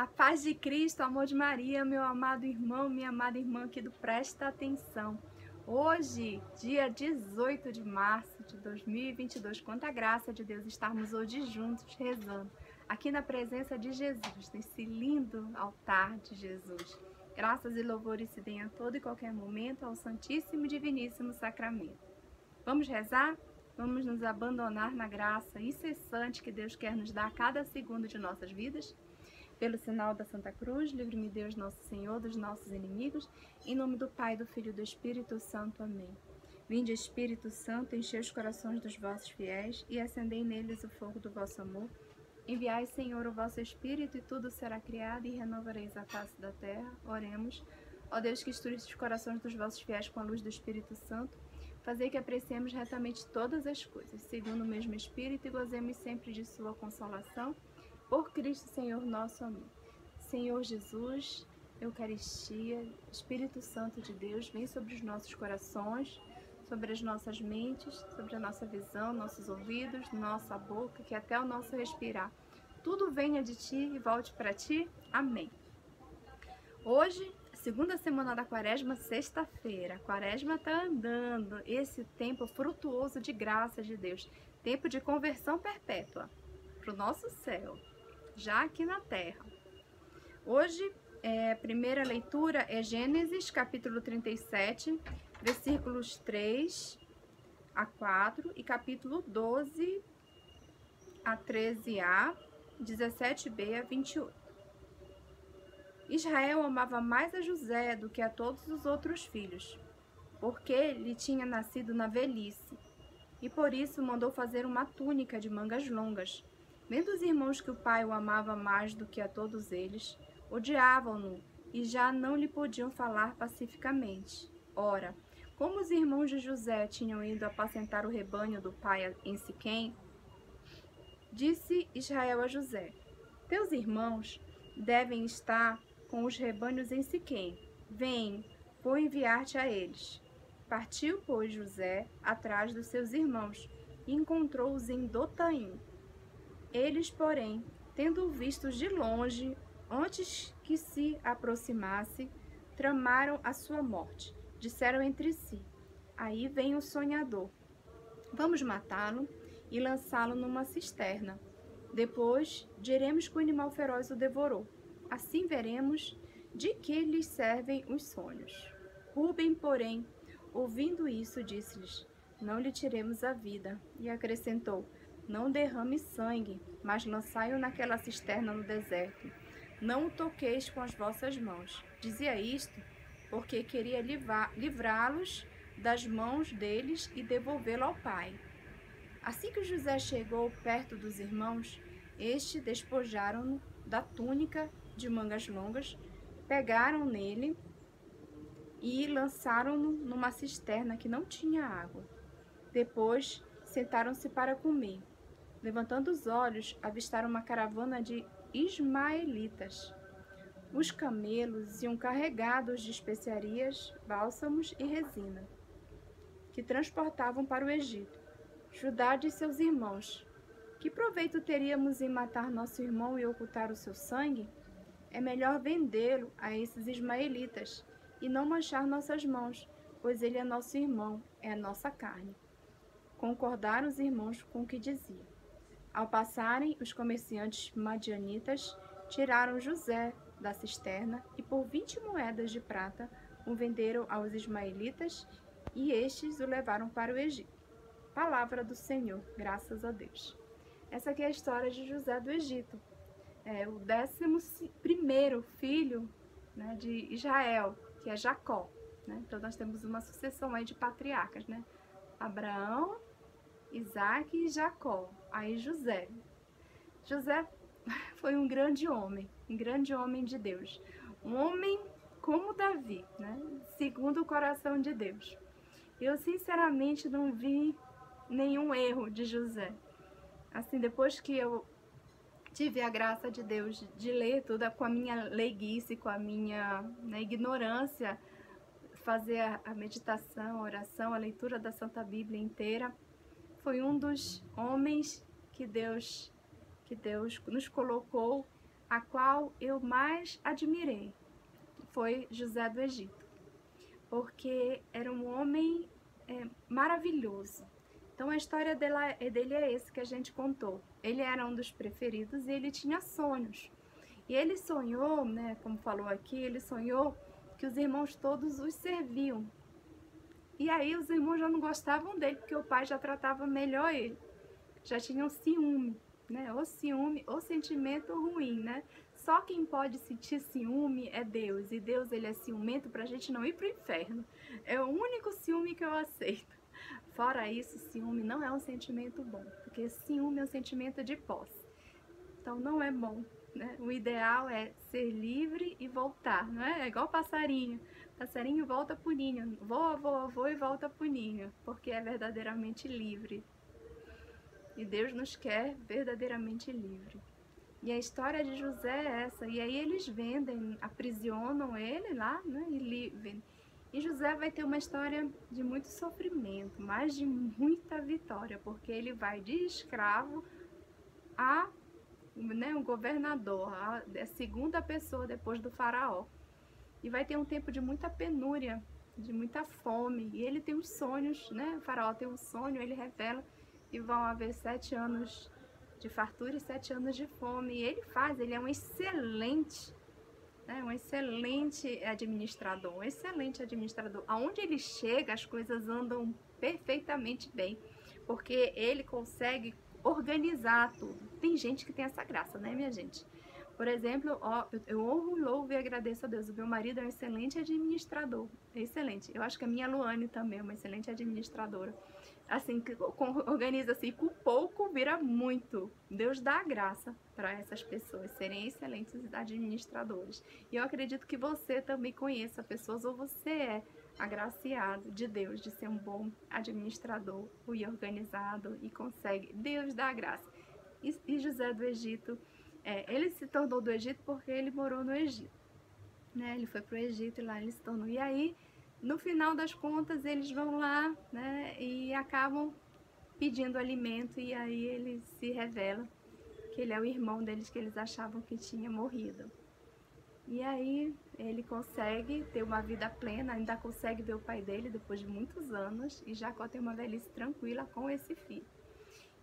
A paz de Cristo, amor de Maria, meu amado irmão, minha amada irmã aqui do Presta Atenção. Hoje, dia 18 de março de 2022, quanta graça de Deus estarmos hoje juntos rezando, aqui na presença de Jesus, nesse lindo altar de Jesus. Graças e louvores se deem a todo e qualquer momento ao Santíssimo e Diviníssimo Sacramento. Vamos rezar? Vamos nos abandonar na graça incessante que Deus quer nos dar a cada segundo de nossas vidas? Pelo sinal da Santa Cruz, livre-me Deus Nosso Senhor dos nossos inimigos, em nome do Pai, do Filho e do Espírito Santo. Amém. Vinde, Espírito Santo, enchei os corações dos vossos fiéis e acendei neles o fogo do vosso amor. Enviai, Senhor, o vosso Espírito e tudo será criado e renovareis a face da terra. Oremos. Ó Deus, que instruísse os corações dos vossos fiéis com a luz do Espírito Santo, fazei que apreciemos retamente todas as coisas, segundo o mesmo Espírito, e gozemos sempre de sua consolação. Por Cristo, Senhor nosso. Amém. Senhor Jesus, Eucaristia, Espírito Santo de Deus, vem sobre os nossos corações, sobre as nossas mentes, sobre a nossa visão, nossos ouvidos, nossa boca, que até o nosso respirar, tudo venha de Ti e volte para Ti. Amém. Hoje, segunda semana da Quaresma, sexta-feira. A Quaresma está andando, esse tempo frutuoso de graça de Deus, tempo de conversão perpétua para o nosso céu, já aqui na terra. Hoje, a primeira leitura é Gênesis, capítulo 37, versículos 3 a 4 e capítulo 12 a 13a, 17b a 28. Israel amava mais a José do que a todos os outros filhos, porque lhe tinha nascido na velhice, e por isso mandou fazer uma túnica de mangas longas. Vendo os irmãos que o pai o amava mais do que a todos eles, odiavam-no e já não lhe podiam falar pacificamente. Ora, como os irmãos de José tinham ido apacentar o rebanho do pai em Siquém, disse Israel a José: Teus irmãos devem estar com os rebanhos em Siquém. Vem, vou enviar-te a eles. Partiu, pois, José atrás dos seus irmãos e encontrou-os em Dotaim. Eles, porém, tendo-o visto de longe, antes que se aproximasse, tramaram a sua morte. Disseram entre si: Aí vem o sonhador. Vamos matá-lo e lançá-lo numa cisterna. Depois diremos que o animal feroz o devorou. Assim veremos de que lhes servem os sonhos. Rúben, porém, ouvindo isso, disse-lhes: Não lhe tiremos a vida. E acrescentou: Não derrame sangue, mas lançai-o naquela cisterna no deserto. Não o toqueis com as vossas mãos. Dizia isto porque queria livrá-los das mãos deles e devolvê-lo ao pai. Assim que José chegou perto dos irmãos, estes despojaram-no da túnica de mangas longas, pegaram nele e lançaram-no numa cisterna que não tinha água. Depois sentaram-se para comer. Levantando os olhos, avistaram uma caravana de ismaelitas. Os camelos iam carregados de especiarias, bálsamos e resina, que transportavam para o Egito. Judá disse seus irmãos: Que proveito teríamos em matar nosso irmão e ocultar o seu sangue? É melhor vendê-lo a esses ismaelitas e não manchar nossas mãos, pois ele é nosso irmão, é a nossa carne. Concordaram os irmãos com o que dizia. Ao passarem, os comerciantes madianitas tiraram José da cisterna e por 20 moedas de prata o venderam aos ismaelitas e estes o levaram para o Egito. Palavra do Senhor, graças a Deus. Essa aqui é a história de José do Egito. É o 11º filho, né, de Israel, que é Jacó. Né? Então nós temos uma sucessão aí de patriarcas, né? Abraão, Isaac e Jacó. Aí José. José foi um grande homem de Deus. Um homem como Davi, né? Segundo o coração de Deus. Eu sinceramente não vi nenhum erro de José. Assim, depois que eu tive a graça de Deus de ler tudo com a minha leiguice, com a minha ignorância, fazer a meditação, a oração, a leitura da Santa Bíblia inteira, foi um dos homens que Deus nos colocou a qual eu mais admirei foi José do Egito, porque era um homem maravilhoso. Então a história dele é esse que a gente contou. Ele era um dos preferidos e ele tinha sonhos. E ele sonhou, né, como falou aqui, ele sonhou que os irmãos todos os serviam. E aí os irmãos já não gostavam dele, porque o pai já tratava melhor ele. Já tinham ciúme, né? Ou ciúme, ou sentimento ruim, né? Só quem pode sentir ciúme é Deus. E Deus, ele é ciumento pra gente não ir pro inferno. É o único ciúme que eu aceito. Fora isso, ciúme não é um sentimento bom, porque ciúme é um sentimento de posse. Então não é bom, né? O ideal é ser livre e voltar, não é? É igual passarinho. Passarinho volta pro ninho, voa, voa, voa e volta pro ninho, porque é verdadeiramente livre. E Deus nos quer verdadeiramente livre. E a história de José é essa. E aí eles vendem, aprisionam ele lá, né? E José vai ter uma história de muito sofrimento, mas de muita vitória, porque ele vai de escravo a, né, um governador, a segunda pessoa depois do faraó. E vai ter um tempo de muita penúria, de muita fome. E ele tem os sonhos, né? O faraó tem um sonho, ele revela que vão haver 7 anos de fartura e 7 anos de fome. E ele é um excelente, né? Um excelente administrador, Aonde ele chega, as coisas andam perfeitamente bem, porque ele consegue organizar tudo. Tem gente que tem essa graça, né, minha gente? Por exemplo, eu honro, louvo e agradeço a Deus. O meu marido é um excelente administrador. Excelente. Eu acho que a minha Luane também é uma excelente administradora. Assim, organiza assim, com pouco vira muito. Deus dá a graça para essas pessoas serem excelentes administradores. E eu acredito que você também conheça pessoas, ou você é agraciado de Deus de ser um bom administrador e organizado e consegue. Deus dá a graça. E José do Egito, ele se tornou do Egito porque ele morou no Egito, né? Ele foi para o Egito e lá ele se tornou. E aí, no final das contas, eles vão lá, né? E acabam pedindo alimento, e aí ele se revela que ele é o irmão deles, que eles achavam que tinha morrido. E aí ele consegue ter uma vida plena, ainda consegue ver o pai dele depois de muitos anos, e Jacó tem uma velhice tranquila com esse filho.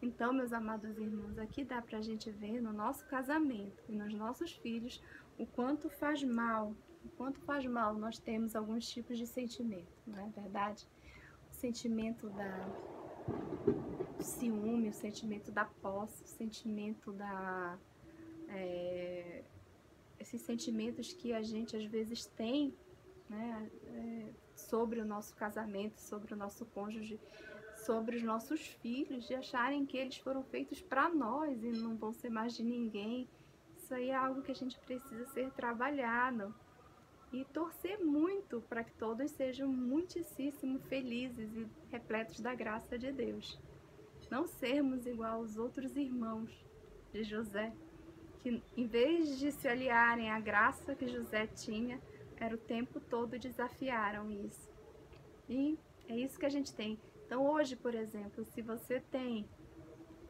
Então, meus amados irmãos, aqui dá pra gente ver no nosso casamento e nos nossos filhos o quanto faz mal nós temos alguns tipos de sentimento, não é verdade? O sentimento do ciúme, o sentimento da posse, o sentimento esses sentimentos que a gente às vezes tem, né, sobre o nosso casamento, sobre o nosso cônjuge, sobre os nossos filhos, de acharem que eles foram feitos para nós e não vão ser mais de ninguém. Isso aí é algo que a gente precisa ser trabalhado e torcer muito para que todos sejam muitíssimo felizes e repletos da graça de Deus. Não sermos igual aos outros irmãos de José, que em vez de se aliarem à graça que José tinha, era o tempo todo desafiaram isso. E é isso que a gente tem. Então hoje, por exemplo, se você tem,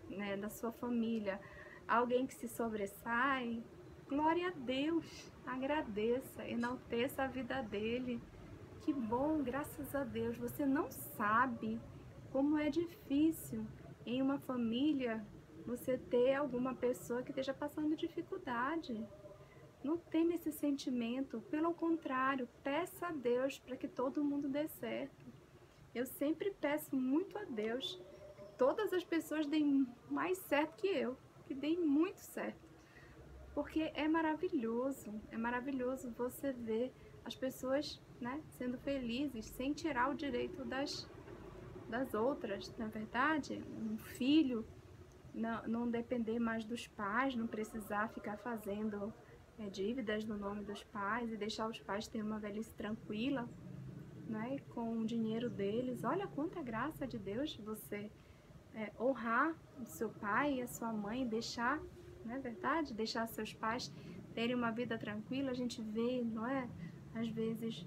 né, da sua família alguém que se sobressai, glória a Deus, agradeça, enalteça a vida dele. Que bom, graças a Deus. Você não sabe como é difícil em uma família você ter alguma pessoa que esteja passando dificuldade. Não tenha esse sentimento, pelo contrário, peça a Deus para que todo mundo dê certo. Eu sempre peço muito a Deus que todas as pessoas deem mais certo que eu, que deem muito certo. Porque é maravilhoso você ver as pessoas, né, sendo felizes, sem tirar o direito das outras, na verdade. Um filho não depender mais dos pais, não precisar ficar fazendo dívidas no nome dos pais e deixar os pais terem uma velhice tranquila, né, com o dinheiro deles. Olha quanta graça de Deus você honrar o seu pai e a sua mãe, deixar, não é verdade? Deixar seus pais terem uma vida tranquila. A gente vê, não é? Às vezes,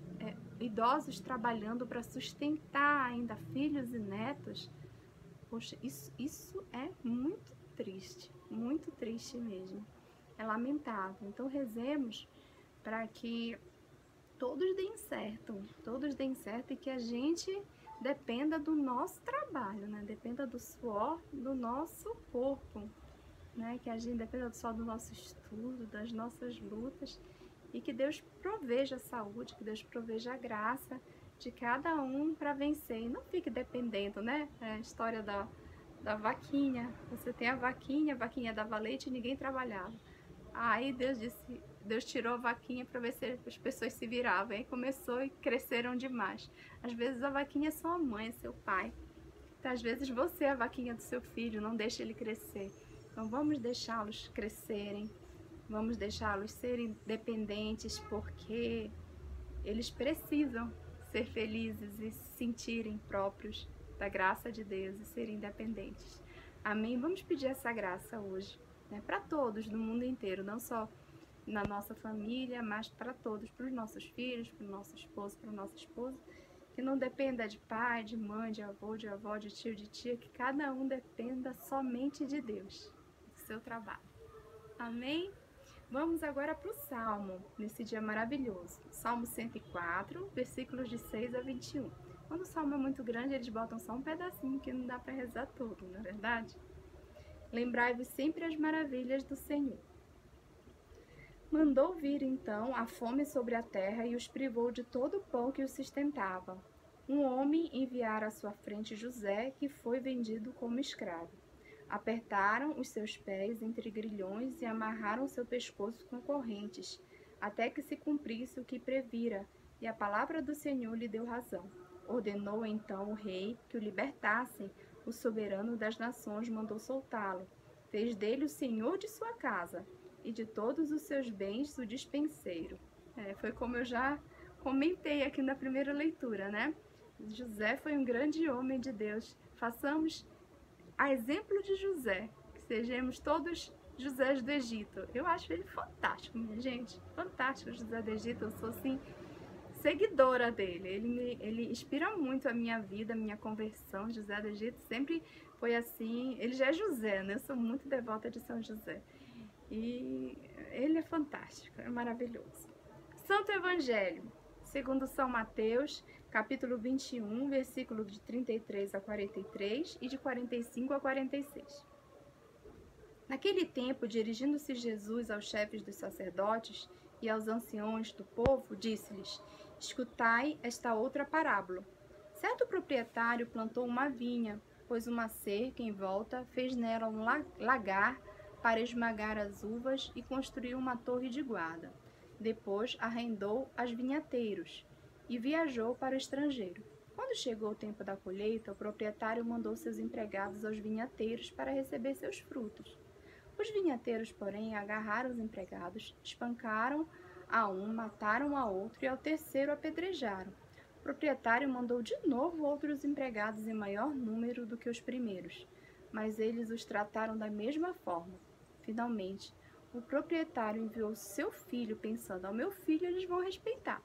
idosos trabalhando para sustentar ainda filhos e netos. Poxa, isso é muito triste mesmo. é lamentável. Então rezemos para que todos deem certo e que a gente dependa do nosso trabalho, né? Dependa do suor do nosso corpo, né? Que a gente dependa só do nosso estudo, das nossas lutas, e que Deus proveja a saúde, que Deus proveja a graça de cada um para vencer. E não fique dependendo, né? É a história da vaquinha. Você tem a vaquinha dava leite e ninguém trabalhava. Aí Deus tirou a vaquinha para ver se as pessoas se viravam. Aí começou e cresceram demais. Às vezes a vaquinha é sua mãe, é seu pai. Então, às vezes você é a vaquinha do seu filho, não deixe ele crescer. Então vamos deixá-los crescerem, vamos deixá-los serem dependentes, porque eles precisam ser felizes e se sentirem próprios da graça de Deus e serem independentes. Amém? Vamos pedir essa graça hoje, né, para todos do mundo inteiro, não só na nossa família, mas para todos, para os nossos filhos, para o nosso esposo, para a nossa esposa, que não dependa de pai, de mãe, de avô, de avó, de tio, de tia, que cada um dependa somente de Deus, do seu trabalho. Amém? Vamos agora para o Salmo, nesse dia maravilhoso. Salmo 104, versículos de 6 a 21. Quando o Salmo é muito grande, eles botam só um pedacinho, que não dá para rezar todo, não é verdade? Lembrai-vos sempre as maravilhas do Senhor. Mandou vir então a fome sobre a terra e os privou de todo o pão que os sustentava. Um homem enviara à sua frente José, que foi vendido como escravo. Apertaram os seus pés entre grilhões e amarraram seu pescoço com correntes, até que se cumprisse o que previra, e a palavra do Senhor lhe deu razão. Ordenou então o rei que o libertassem. O soberano das nações mandou soltá-lo. Fez dele o senhor de sua casa, e de todos os seus bens o despenseiro. Foi como eu já comentei aqui na primeira leitura, né? José foi um grande homem de Deus. Façamos a exemplo de José, que sejamos todos Josés do Egito. Eu acho ele fantástico, minha gente. Fantástico, José do Egito. Eu sou, assim, seguidora dele. Ele inspira muito a minha vida, a minha conversão. José do Egito sempre foi assim. Ele já é José, né? Eu sou muito devota de São José. E ele é fantástico, é maravilhoso. Santo Evangelho, segundo São Mateus, capítulo 21, versículo de 33 a 43 e de 45 a 46. Naquele tempo, dirigindo-se Jesus aos chefes dos sacerdotes e aos anciões do povo, disse-lhes: escutai esta outra parábola. Certo proprietário plantou uma vinha, pôs uma cerca em volta, fez nela um lagar para esmagar as uvas e construiu uma torre de guarda. Depois arrendou as vinhateiros e viajou para o estrangeiro. Quando chegou o tempo da colheita, o proprietário mandou seus empregados aos vinhateiros para receber seus frutos. Os vinhateiros, porém, agarraram os empregados, espancaram a um, mataram a outro e ao terceiro apedrejaram. O proprietário mandou de novo outros empregados em maior número do que os primeiros, mas eles os trataram da mesma forma. Finalmente, o proprietário enviou seu filho, pensando: ao meu filho eles vão respeitar.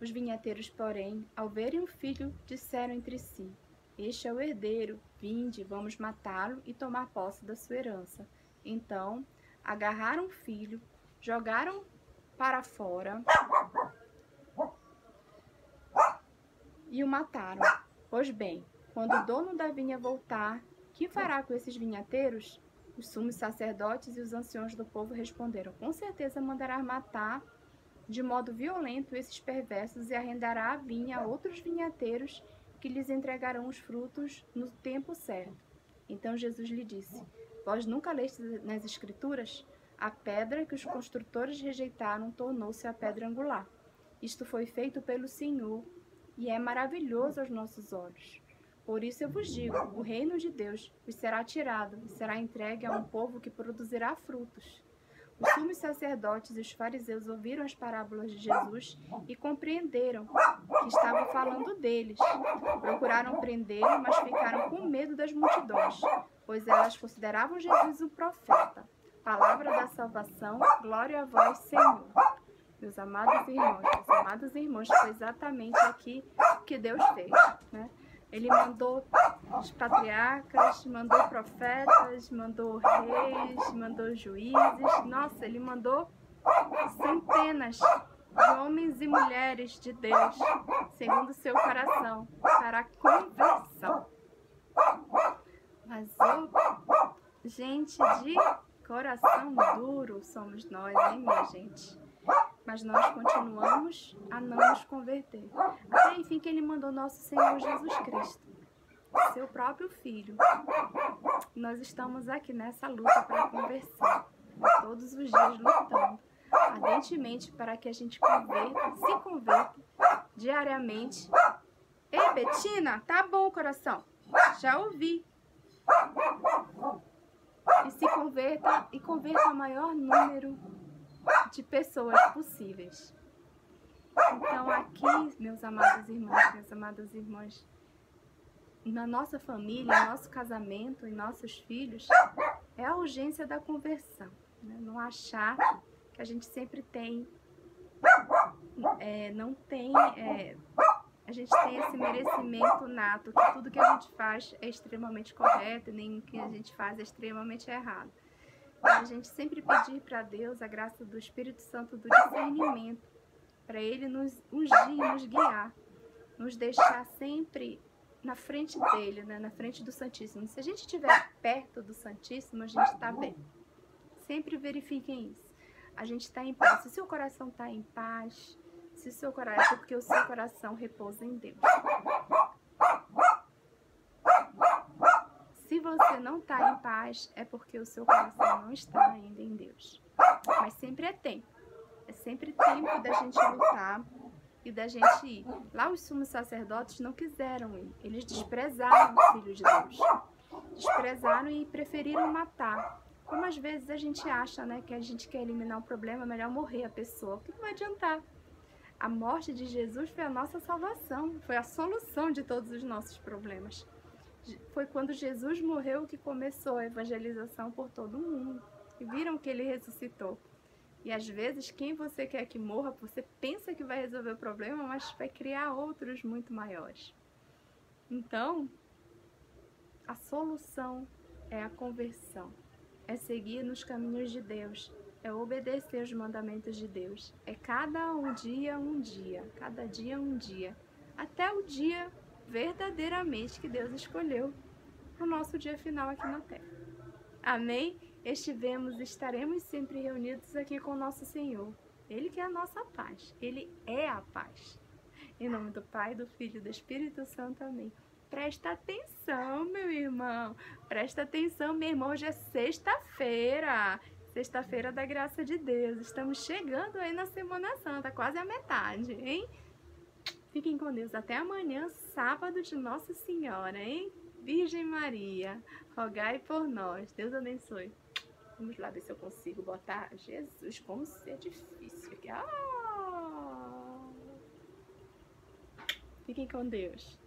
Os vinhateiros, porém, ao verem o filho, disseram entre si: este é o herdeiro, vinde, vamos matá-lo e tomar posse da sua herança. Então, agarraram o filho, jogaram para fora e o mataram. Pois bem, quando o dono da vinha voltar, que fará com esses vinhateiros? Os sumos sacerdotes e os anciãos do povo responderam: com certeza mandará matar de modo violento esses perversos e arrendará a vinha a outros vinhateiros que lhes entregarão os frutos no tempo certo. Então Jesus lhe disse: vós nunca lestes nas Escrituras? A pedra que os construtores rejeitaram tornou-se a pedra angular. Isto foi feito pelo Senhor e é maravilhoso aos nossos olhos. Por isso eu vos digo, o reino de Deus vos será tirado e será entregue a um povo que produzirá frutos. Os sumos sacerdotes e os fariseus ouviram as parábolas de Jesus e compreenderam que estava falando deles. Procuraram prendê-lo, mas ficaram com medo das multidões, pois elas consideravam Jesus um profeta. Palavra da salvação, glória a vós, Senhor. Meus amados irmãos, foi exatamente aqui que Deus fez, né? Ele mandou os patriarcas, mandou profetas, mandou reis, mandou juízes. Nossa, ele mandou centenas de homens e mulheres de Deus, segundo o seu coração, para a conversão. Mas, gente de coração duro somos nós, hein, minha gente? Mas nós continuamos a não nos converter. Até enfim que ele mandou nosso Senhor Jesus Cristo, seu próprio Filho. Nós estamos aqui nessa luta para a conversão, todos os dias lutando ardentemente para que a gente se converta diariamente. Ei, Betina, tá bom, coração, já ouvi. E se converta o maior número de pessoas possíveis. Então aqui, meus amados irmãos, minhas amadas irmãs, na nossa família, no nosso casamento e nossos filhos, é a urgência da conversão, né? Não achar que a gente sempre tem, a gente tem esse merecimento nato, que tudo que a gente faz é extremamente correto, nem o que a gente faz é extremamente errado. A gente sempre pedir para Deus a graça do Espírito Santo do discernimento, para Ele nos ungir, nos guiar, nos deixar sempre na frente dele, né? Na frente do Santíssimo. Se a gente estiver perto do Santíssimo, a gente está bem. Sempre verifiquem isso. A gente está em paz. Se o seu coração está em paz, se o seu coração, é porque o seu coração repousa em Deus. Se você não está em paz, é porque o seu coração não está ainda em Deus. Mas sempre é tempo. É sempre tempo da gente lutar e da gente ir. Lá os sumos sacerdotes não quiseram ir. Eles desprezaram o Filho de Deus. Desprezaram e preferiram matar. Como às vezes a gente acha, né, que a gente quer eliminar o problema, é melhor morrer a pessoa. O que vai adiantar? A morte de Jesus foi a nossa salvação. Foi a solução de todos os nossos problemas. Foi quando Jesus morreu que começou a evangelização por todo o mundo. E viram que ele ressuscitou. E às vezes, quem você quer que morra, você pensa que vai resolver o problema, mas vai criar outros muito maiores. Então, a solução é a conversão. É seguir nos caminhos de Deus. É obedecer os mandamentos de Deus. É cada dia um dia. Cada dia um dia. Até o dia verdadeiramente que Deus escolheu para o nosso dia final aqui na Terra. Amém? Estaremos sempre reunidos aqui com o nosso Senhor. Ele que é a nossa paz. Ele é a paz. Em nome do Pai, do Filho e do Espírito Santo. Amém. Presta atenção, meu irmão. Presta atenção, meu irmão. Hoje é sexta-feira. Sexta-feira da graça de Deus. Estamos chegando aí na Semana Santa. Quase a metade, hein? Fiquem com Deus. Até amanhã, sábado de Nossa Senhora, hein? Virgem Maria, rogai por nós. Deus abençoe. Vamos lá ver se eu consigo botar Jesus, como se é difícil aqui. Fiquem com Deus.